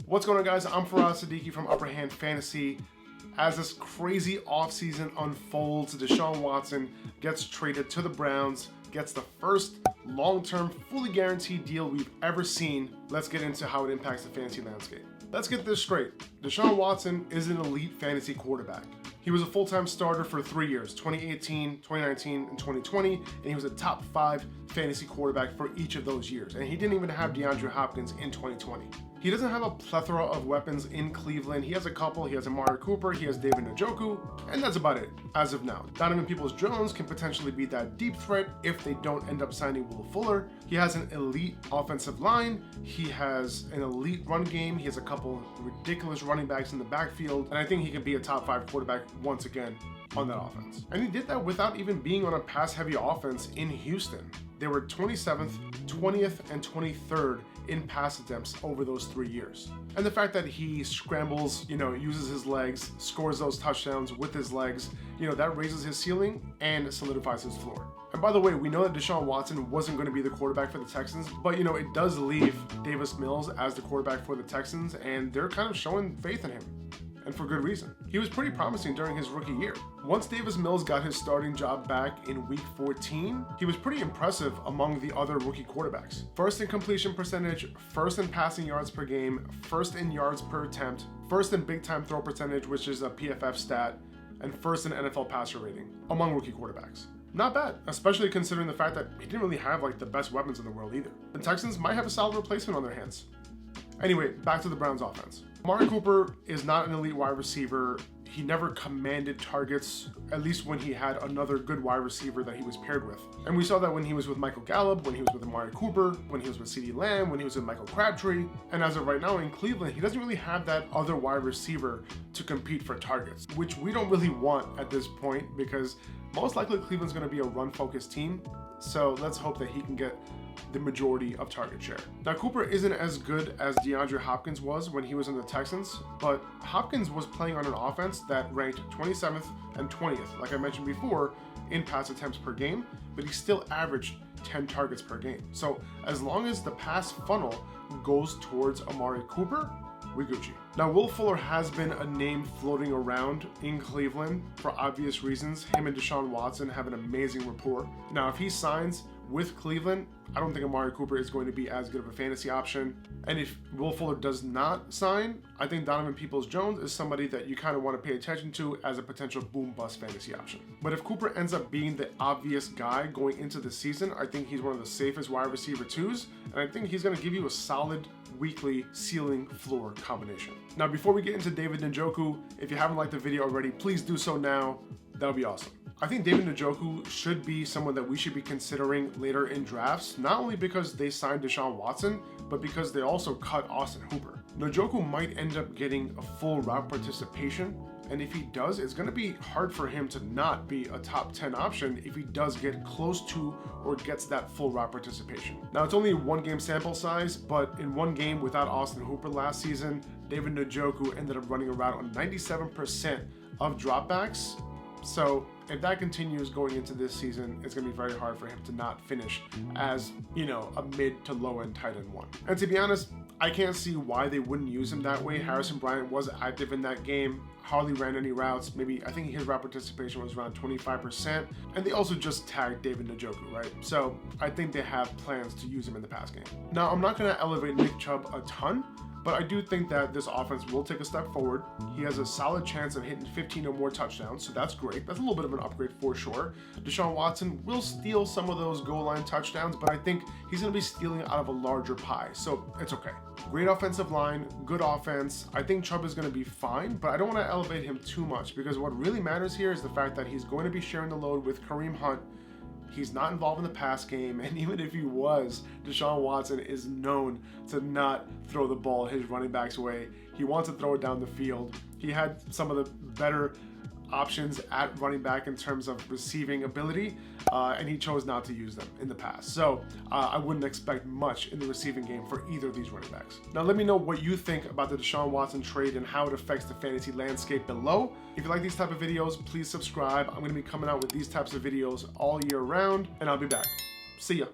What's going on, guys? I'm Faraz Siddiqui from Upper Hand Fantasy. As this crazy offseason unfolds, Deshaun Watson gets traded to the Browns, gets the first long-term, fully guaranteed deal we've ever seen. Let's get into how it impacts the fantasy landscape. Let's get this straight. Deshaun Watson is an elite fantasy quarterback. He was a full-time starter for 3 years, 2018, 2019, and 2020, and he was a top 5 fantasy quarterback for each of those years. And he didn't even have DeAndre Hopkins in 2020. He doesn't have a plethora of weapons in Cleveland. He has a couple. He has Amari Cooper, he has David Njoku, and that's about it as of now. Donovan Peoples-Jones can potentially be that deep threat if they don't end up signing Will Fuller. He has an elite offensive line. He has an elite run game. He has a couple ridiculous running backs in the backfield, and I think he can be a top 5 quarterback once again on that offense. And he did that without even being on a pass-heavy offense in Houston. They were 27th, 20th, and 23rd in pass attempts over those 3 years. And the fact that he scrambles, uses his legs, scores those touchdowns with his legs, that raises his ceiling and solidifies his floor. And by the way, we know that Deshaun Watson wasn't going to be the quarterback for the Texans, but it does leave Davis Mills as the quarterback for the Texans, and they're kind of showing faith in him. And for good reason. He was pretty promising during his rookie year. Once Davis Mills got his starting job back in week 14, he was pretty impressive among the other rookie quarterbacks. First in completion percentage, first in passing yards per game, first in yards per attempt, first in big time throw percentage, which is a PFF stat, and first in NFL passer rating among rookie quarterbacks. Not bad, especially considering the fact that he didn't really have the best weapons in the world either. The Texans might have a solid replacement on their hands. Anyway, back to the Browns offense. Amari Cooper is not an elite wide receiver. He never commanded targets, at least when he had another good wide receiver that he was paired with. And we saw that when he was with Michael Gallup, when he was with Amari Cooper, when he was with CeeDee Lamb, when he was with Michael Crabtree. And as of right now in Cleveland, he doesn't really have that other wide receiver to compete for targets, which we don't really want at this point because most likely Cleveland's going to be a run-focused team. So let's hope that he can get the majority of target share. Now, Cooper isn't as good as DeAndre Hopkins was when he was in the Texans, but Hopkins was playing on an offense that ranked 27th and 20th, like I mentioned before, in pass attempts per game, but he still averaged 10 targets per game. So as long as the pass funnel goes towards Amari Cooper, we Gucci. Now, Will Fuller has been a name floating around in Cleveland for obvious reasons. Him and Deshaun Watson have an amazing rapport. Now, if he signs with Cleveland, I don't think Amari Cooper is going to be as good of a fantasy option. And if Will Fuller does not sign, I think Donovan Peoples-Jones is somebody that you kind of want to pay attention to as a potential boom-bust fantasy option. But if Cooper ends up being the obvious guy going into the season, I think he's one of the safest wide receiver 2s, and I think he's going to give you a solid weekly ceiling floor combination. Now, before we get into David Njoku, if you haven't liked the video already, please do so now. That would be awesome. I think David Njoku should be someone that we should be considering later in drafts, not only because they signed Deshaun Watson, but because they also cut Austin Hooper. Njoku might end up getting a full route participation, and if he does, it's going to be hard for him to not be a top 10 option if he does get close to or gets that full route participation. Now, it's only a 1-game sample size, but in 1 game without Austin Hooper last season, David Njoku ended up running a route on 97% of dropbacks. So if that continues going into this season, it's going to be very hard for him to not finish as, a mid to low end tight end 1. And to be honest, I can't see why they wouldn't use him that way. Harrison Bryant was active in that game, hardly ran any routes. I think his route participation was around 25%. And they also just tagged David Njoku, right? So I think they have plans to use him in the pass game. Now, I'm not going to elevate Nick Chubb a ton, but I do think that this offense will take a step forward. He has a solid chance of hitting 15 or more touchdowns, so that's great. That's a little bit of an upgrade for sure. Deshaun Watson will steal some of those goal line touchdowns, but I think he's going to be stealing out of a larger pie, so it's okay. Great offensive line, good offense. I think Chubb is going to be fine, but I don't want to elevate him too much because what really matters here is the fact that he's going to be sharing the load with Kareem Hunt. He's not involved in the pass game, and even if he was, Deshaun Watson is known to not throw the ball his running back's way. He wants to throw it down the field. He had some of the better options at running back in terms of receiving ability, and he chose not to use them in the past. So I wouldn't expect much in the receiving game for either of these running backs. Now let me know what you think about the Deshaun Watson trade and how it affects the fantasy landscape below. If you like these type of videos, please subscribe. I'm going to be coming out with these types of videos all year round, and I'll be back. See ya.